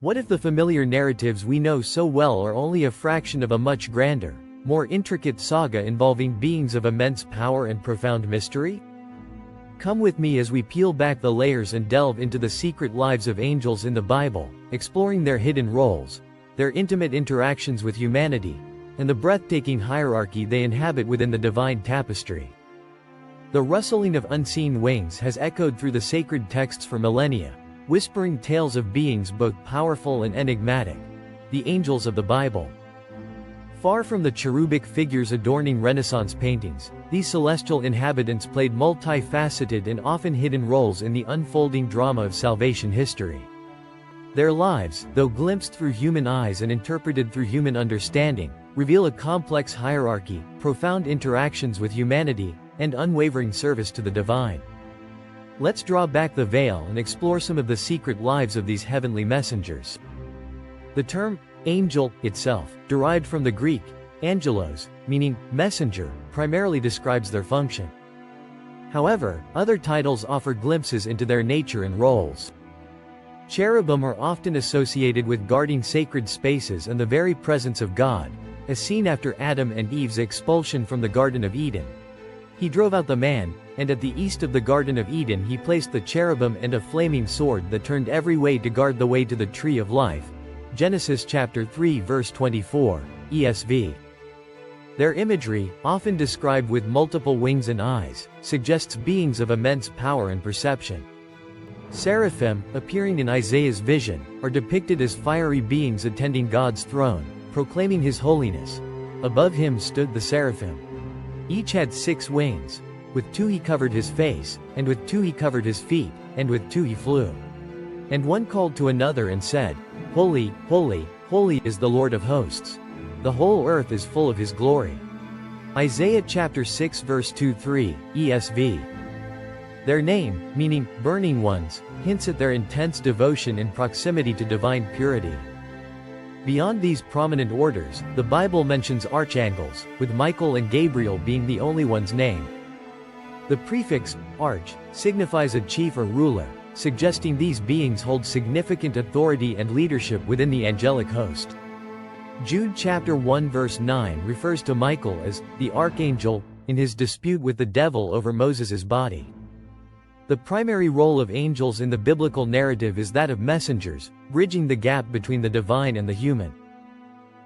What if the familiar narratives we know so well are only a fraction of a much grander, more intricate saga involving beings of immense power and profound mystery? Come with me as we peel back the layers and delve into the secret lives of angels in the Bible, exploring their hidden roles, their intimate interactions with humanity, and the breathtaking hierarchy they inhabit within the divine tapestry. The rustling of unseen wings has echoed through the sacred texts for millennia, whispering tales of beings both powerful and enigmatic, the angels of the Bible. Far from the cherubic figures adorning Renaissance paintings, these celestial inhabitants played multifaceted and often hidden roles in the unfolding drama of salvation history. Their lives, though glimpsed through human eyes and interpreted through human understanding, reveal a complex hierarchy, profound interactions with humanity, and unwavering service to the divine. Let's draw back the veil and explore some of the secret lives of these heavenly messengers. The term angel itself, derived from the Greek angelos, meaning messenger, primarily describes their function. However, other titles offer glimpses into their nature and roles. Cherubim are often associated with guarding sacred spaces and the very presence of God, as seen after Adam and Eve's expulsion from the Garden of Eden. He drove out the man, and at the east of the Garden of Eden he placed the cherubim and a flaming sword that turned every way to guard the way to the tree of life. Genesis chapter 3 verse 24, ESV. Their imagery, often described with multiple wings and eyes, suggests beings of immense power and perception. Seraphim, appearing in Isaiah's vision, are depicted as fiery beings attending God's throne, proclaiming His holiness. Above him stood the seraphim. Each had 6 wings. With 2 he covered his face, and with 2 he covered his feet, and with 2 he flew. And one called to another and said, Holy, holy, holy is the Lord of hosts. The whole earth is full of His glory. Isaiah chapter 6 verse 2-3, ESV. Their name, meaning burning ones, hints at their intense devotion and proximity to divine purity. Beyond these prominent orders, the Bible mentions archangels, with Michael and Gabriel being the only ones named. The prefix, arch, signifies a chief or ruler, suggesting these beings hold significant authority and leadership within the angelic host. Jude chapter 1 verse 9 refers to Michael as the archangel in his dispute with the devil over Moses' body. The primary role of angels in the biblical narrative is that of messengers, bridging the gap between the divine and the human.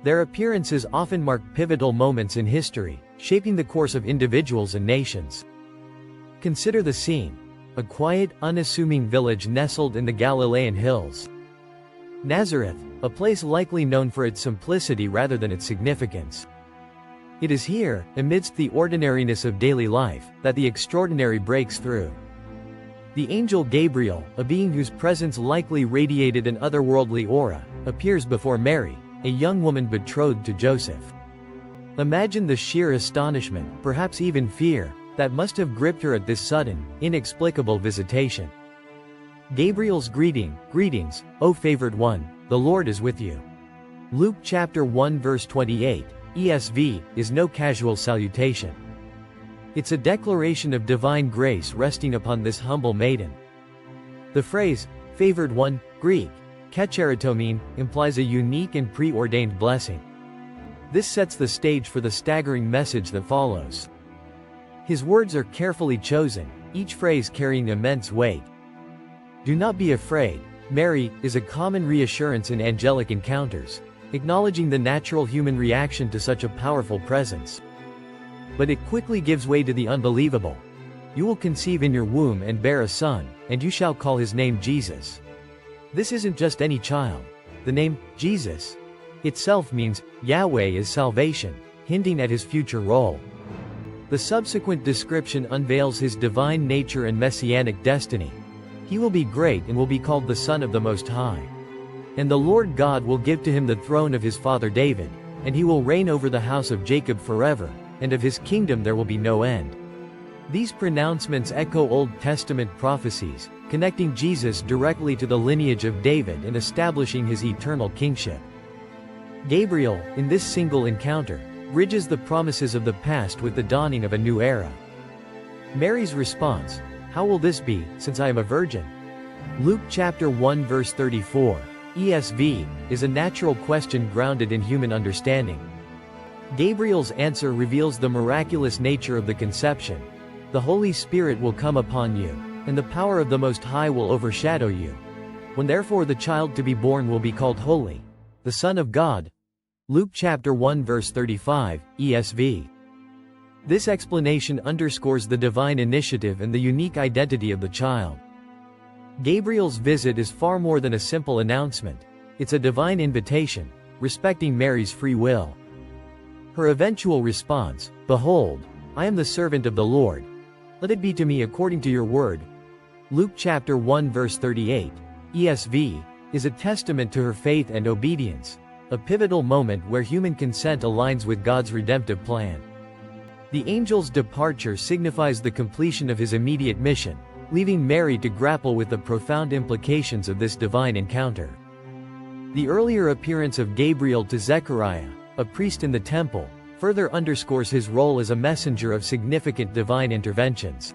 Their appearances often mark pivotal moments in history, shaping the course of individuals and nations. Consider the scene: a quiet, unassuming village nestled in the Galilean hills. Nazareth, a place likely known for its simplicity rather than its significance. It is here, amidst the ordinariness of daily life, that the extraordinary breaks through. The angel Gabriel, a being whose presence likely radiated an otherworldly aura, appears before Mary, a young woman betrothed to Joseph. Imagine the sheer astonishment, perhaps even fear, that must have gripped her at this sudden, inexplicable visitation. Gabriel's greetings, O favored one, the Lord is with you. Luke chapter 1 verse 28, ESV, is no casual salutation. It's a declaration of divine grace resting upon this humble maiden. The phrase, favored one, Greek, kecharitomene, implies a unique and preordained blessing. This sets the stage for the staggering message that follows. His words are carefully chosen, each phrase carrying immense weight. Do not be afraid, Mary, is a common reassurance in angelic encounters, acknowledging the natural human reaction to such a powerful presence. But it quickly gives way to the unbelievable. You will conceive in your womb and bear a son, and you shall call his name Jesus. This isn't just any child. The name, Jesus, itself means, Yahweh is salvation, hinting at his future role. The subsequent description unveils his divine nature and messianic destiny. He will be great and will be called the Son of the Most High. And the Lord God will give to him the throne of his father David, and he will reign over the house of Jacob forever, and of his kingdom there will be no end. These pronouncements echo Old Testament prophecies, connecting Jesus directly to the lineage of David and establishing his eternal kingship. Gabriel, in this single encounter, bridges the promises of the past with the dawning of a new era. Mary's response, "How will this be, since I am a virgin?" Luke chapter 1 verse 34, ESV, is a natural question grounded in human understanding. Gabriel's answer reveals the miraculous nature of the conception. The Holy Spirit will come upon you, and the power of the Most High will overshadow you. When therefore the child to be born will be called Holy, the Son of God. Luke chapter 1 verse 35, ESV. This explanation underscores the divine initiative and the unique identity of the child. Gabriel's visit is far more than a simple announcement. It's a divine invitation, respecting Mary's free will. Her eventual response, "Behold, I am the servant of the Lord. Let it be to me according to your word." Luke chapter 1 verse 38, ESV, is a testament to her faith and obedience, a pivotal moment where human consent aligns with God's redemptive plan. The angel's departure signifies the completion of his immediate mission, leaving Mary to grapple with the profound implications of this divine encounter. The earlier appearance of Gabriel to Zechariah, a priest in the temple, further underscores his role as a messenger of significant divine interventions.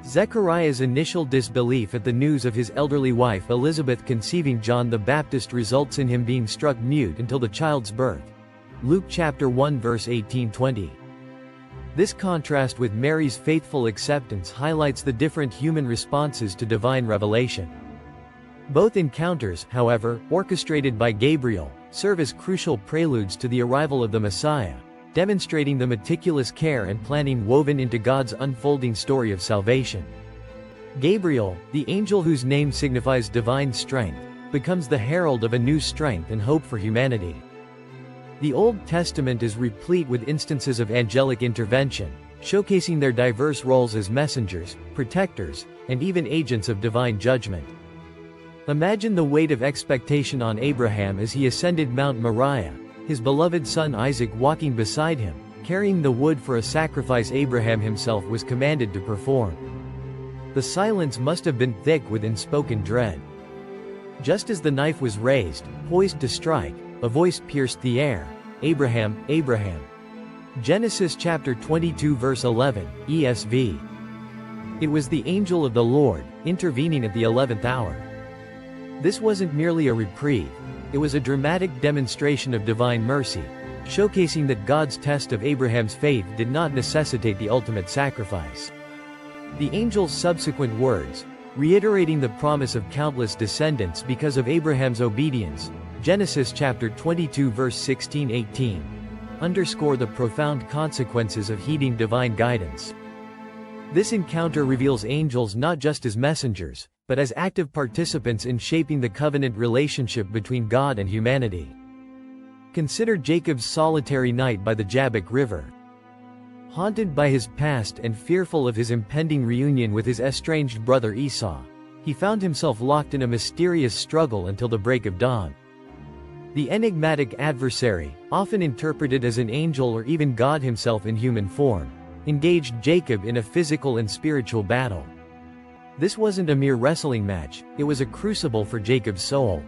Zechariah's initial disbelief at the news of his elderly wife Elizabeth conceiving John the Baptist results in him being struck mute until the child's birth. Luke chapter 1 verse 18-20. This contrast with Mary's faithful acceptance highlights the different human responses to divine revelation. Both encounters, however, orchestrated by Gabriel, serve as crucial preludes to the arrival of the Messiah, demonstrating the meticulous care and planning woven into God's unfolding story of salvation. Gabriel, the angel whose name signifies divine strength, becomes the herald of a new strength and hope for humanity. The Old Testament is replete with instances of angelic intervention, showcasing their diverse roles as messengers, protectors, and even agents of divine judgment. Imagine the weight of expectation on Abraham as he ascended Mount Moriah, his beloved son Isaac walking beside him, carrying the wood for a sacrifice Abraham himself was commanded to perform. The silence must have been thick with unspoken dread. Just as the knife was raised, poised to strike, a voice pierced the air, "Abraham, Abraham." Genesis chapter 22 verse 11, ESV. It was the angel of the Lord, intervening at the 11th hour. This wasn't merely a reprieve, it was a dramatic demonstration of divine mercy, showcasing that God's test of Abraham's faith did not necessitate the ultimate sacrifice. The angel's subsequent words, reiterating the promise of countless descendants because of Abraham's obedience, Genesis chapter 22 verse 16-18, underscore the profound consequences of heeding divine guidance. This encounter reveals angels not just as messengers, but as active participants in shaping the covenant relationship between God and humanity. Consider Jacob's solitary night by the Jabbok River. Haunted by his past and fearful of his impending reunion with his estranged brother Esau, he found himself locked in a mysterious struggle until the break of dawn. The enigmatic adversary, often interpreted as an angel or even God himself in human form, engaged Jacob in a physical and spiritual battle. This wasn't a mere wrestling match, it was a crucible for Jacob's soul.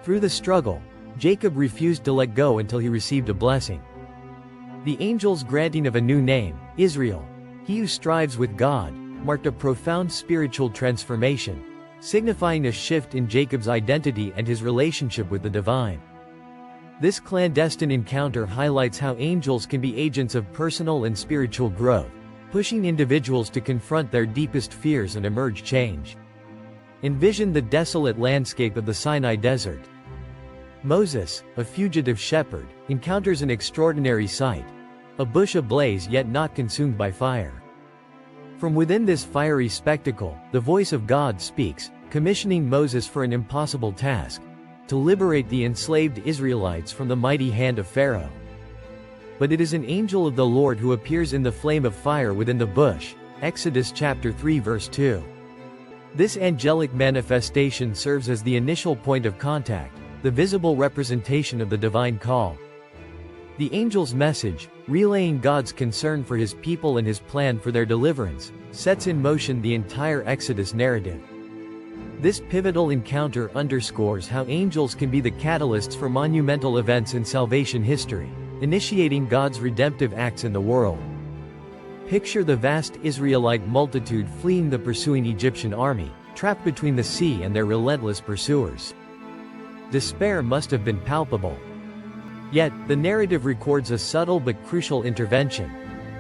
Through the struggle, Jacob refused to let go until he received a blessing. The angel's granting of a new name, Israel, he who strives with God, marked a profound spiritual transformation, signifying a shift in Jacob's identity and his relationship with the divine. This clandestine encounter highlights how angels can be agents of personal and spiritual growth, pushing individuals to confront their deepest fears and emerge changed. Envision the desolate landscape of the Sinai desert. Moses, a fugitive shepherd, encounters an extraordinary sight, a bush ablaze yet not consumed by fire. From within this fiery spectacle, the voice of God speaks, commissioning Moses for an impossible task: to liberate the enslaved Israelites from the mighty hand of Pharaoh. But it is an angel of the Lord who appears in the flame of fire within the bush, Exodus chapter 3 verse 2. This angelic manifestation serves as the initial point of contact, the visible representation of the divine call. The angel's message, relaying God's concern for his people and his plan for their deliverance, sets in motion the entire Exodus narrative. This pivotal encounter underscores how angels can be the catalysts for monumental events in salvation history, initiating God's redemptive acts in the world. Picture the vast Israelite multitude fleeing the pursuing Egyptian army, trapped between the sea and their relentless pursuers. Despair must have been palpable. Yet, the narrative records a subtle but crucial intervention.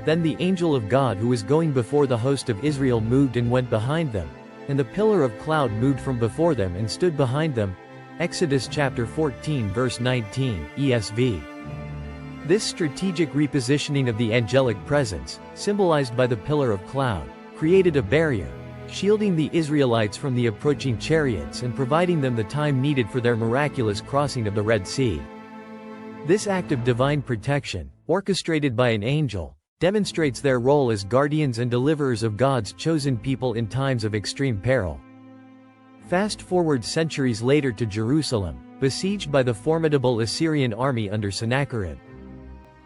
Then the angel of God who was going before the host of Israel moved and went behind them, and the pillar of cloud moved from before them and stood behind them. Exodus chapter 14 verse 19, ESV. This strategic repositioning of the angelic presence, symbolized by the pillar of cloud, created a barrier, shielding the Israelites from the approaching chariots and providing them the time needed for their miraculous crossing of the Red Sea. This act of divine protection, orchestrated by an angel, demonstrates their role as guardians and deliverers of God's chosen people in times of extreme peril. Fast forward centuries later to Jerusalem, besieged by the formidable Assyrian army under Sennacherib.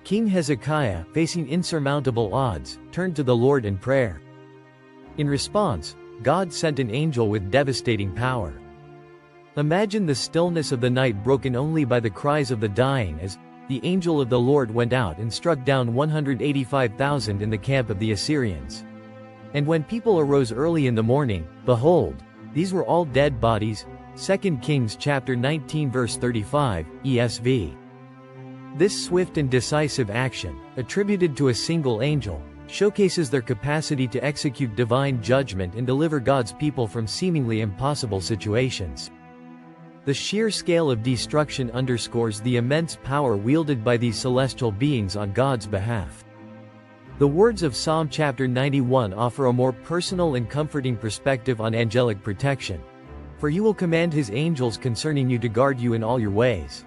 King Hezekiah, facing insurmountable odds, turned to the Lord in prayer. In response, God sent an angel with devastating power. Imagine the stillness of the night broken only by the cries of the dying as the angel of the Lord went out and struck down 185,000 in the camp of the Assyrians. And when people arose early in the morning, behold, these were all dead bodies. 2 Kings chapter 19 verse 35, ESV. This swift and decisive action, attributed to a single angel, showcases their capacity to execute divine judgment and deliver God's people from seemingly impossible situations. The sheer scale of destruction underscores the immense power wielded by these celestial beings on God's behalf. The words of Psalm chapter 91 offer a more personal and comforting perspective on angelic protection. For he will command his angels concerning you to guard you in all your ways.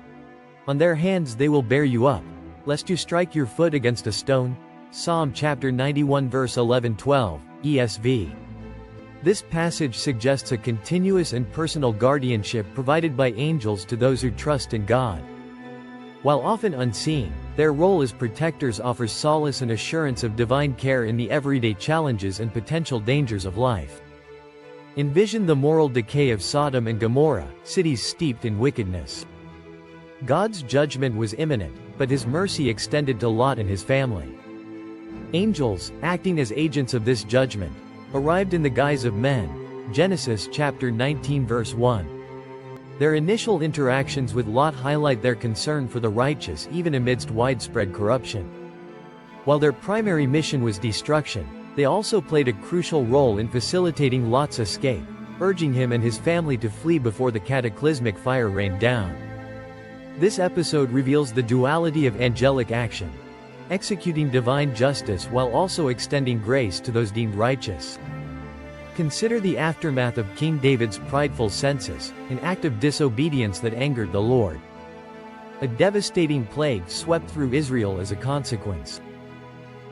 On their hands they will bear you up, lest you strike your foot against a stone. Psalm chapter 91 verse 11-12, ESV. This passage suggests a continuous and personal guardianship provided by angels to those who trust in God. While often unseen, their role as protectors offers solace and assurance of divine care in the everyday challenges and potential dangers of life. Envision the moral decay of Sodom and Gomorrah, cities steeped in wickedness. God's judgment was imminent, but his mercy extended to Lot and his family. Angels, acting as agents of this judgment, arrived in the guise of men. Genesis chapter 19 verse 1. Their initial interactions with Lot highlight their concern for the righteous even amidst widespread corruption. While their primary mission was destruction, they also played a crucial role in facilitating Lot's escape, urging him and his family to flee before the cataclysmic fire rained down. This episode reveals the duality of angelic action, executing divine justice while also extending grace to those deemed righteous. Consider the aftermath of King David's prideful census, an act of disobedience that angered the Lord. A devastating plague swept through Israel as a consequence.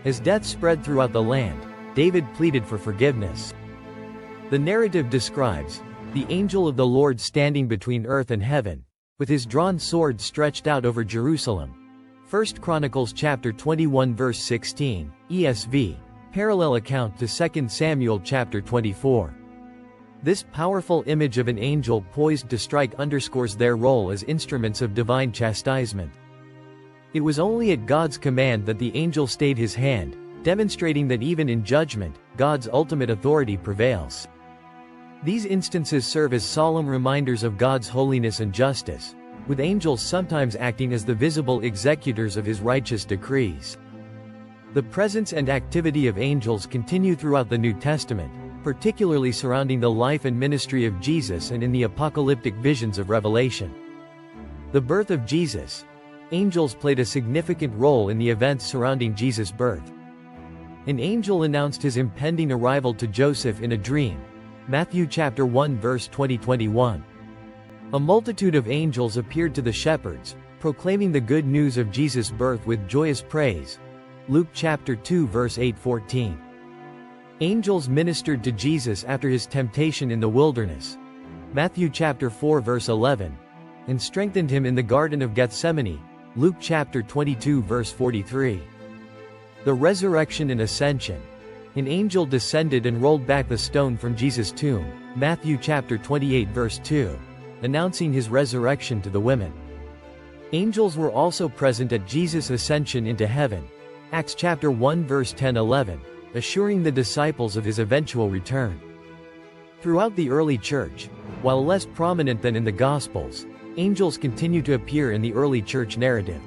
As death spread throughout the land, David pleaded for forgiveness. The narrative describes the angel of the Lord standing between earth and heaven, with his drawn sword stretched out over Jerusalem. 1 Chronicles chapter 21 verse 16, ESV, parallel account to 2 Samuel chapter 24. This powerful image of an angel poised to strike underscores their role as instruments of divine chastisement. It was only at God's command that the angel stayed his hand, demonstrating that even in judgment, God's ultimate authority prevails. These instances serve as solemn reminders of God's holiness and justice, with angels sometimes acting as the visible executors of his righteous decrees. The presence and activity of angels continue throughout the New Testament, particularly surrounding the life and ministry of Jesus and in the apocalyptic visions of Revelation. The birth of Jesus. Angels played a significant role in the events surrounding Jesus' birth. An angel announced his impending arrival to Joseph in a dream. Matthew chapter 1 verse 20-21. A multitude of angels appeared to the shepherds, proclaiming the good news of Jesus' birth with joyous praise. Luke chapter 2 verse 8-14. Angels ministered to Jesus after his temptation in the wilderness. Matthew chapter 4 verse 11. And strengthened him in the Garden of Gethsemane. Luke chapter 22 verse 43. The resurrection and ascension. An angel descended and rolled back the stone from Jesus' tomb. Matthew chapter 28 verse 2. Announcing his resurrection to the women. Angels were also present at Jesus' ascension into heaven. Acts chapter 1 verse 10-11, assuring the disciples of his eventual return. Throughout the early church, while less prominent than in the Gospels, Angels continue to appear in the early church narrative.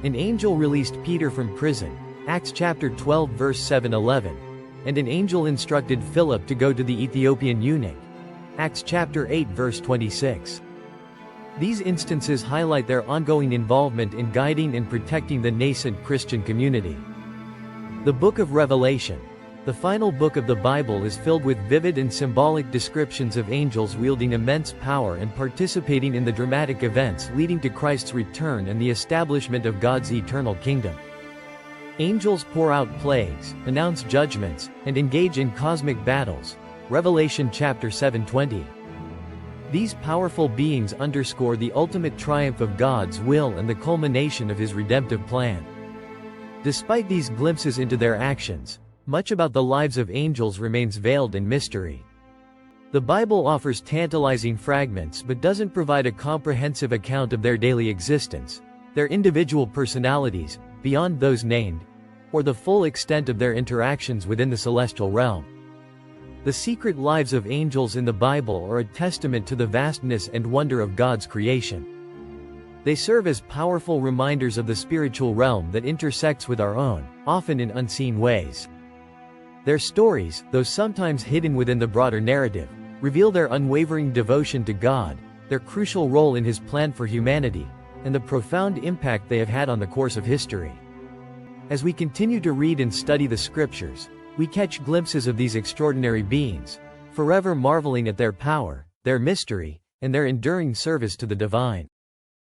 An angel released Peter from prison, Acts chapter 12 verse 7-11, and an angel instructed Philip to go to the Ethiopian eunuch, Acts chapter 8 verse 26. These instances highlight their ongoing involvement in guiding and protecting the nascent Christian community. The Book of Revelation, the final book of the Bible, is filled with vivid and symbolic descriptions of angels wielding immense power and participating in the dramatic events leading to Christ's return and the establishment of God's eternal kingdom. Angels pour out plagues, announce judgments, and engage in cosmic battles. Revelation chapter 7:20. These powerful beings underscore the ultimate triumph of God's will and the culmination of His redemptive plan. Despite these glimpses into their actions, much about the lives of angels remains veiled in mystery. The Bible offers tantalizing fragments but doesn't provide a comprehensive account of their daily existence, their individual personalities, beyond those named, or the full extent of their interactions within the celestial realm. The secret lives of angels in the Bible are a testament to the vastness and wonder of God's creation. They serve as powerful reminders of the spiritual realm that intersects with our own, often in unseen ways. Their stories, though sometimes hidden within the broader narrative, reveal their unwavering devotion to God, their crucial role in His plan for humanity, and the profound impact they have had on the course of history. As we continue to read and study the Scriptures, we catch glimpses of these extraordinary beings, forever marveling at their power, their mystery, and their enduring service to the divine.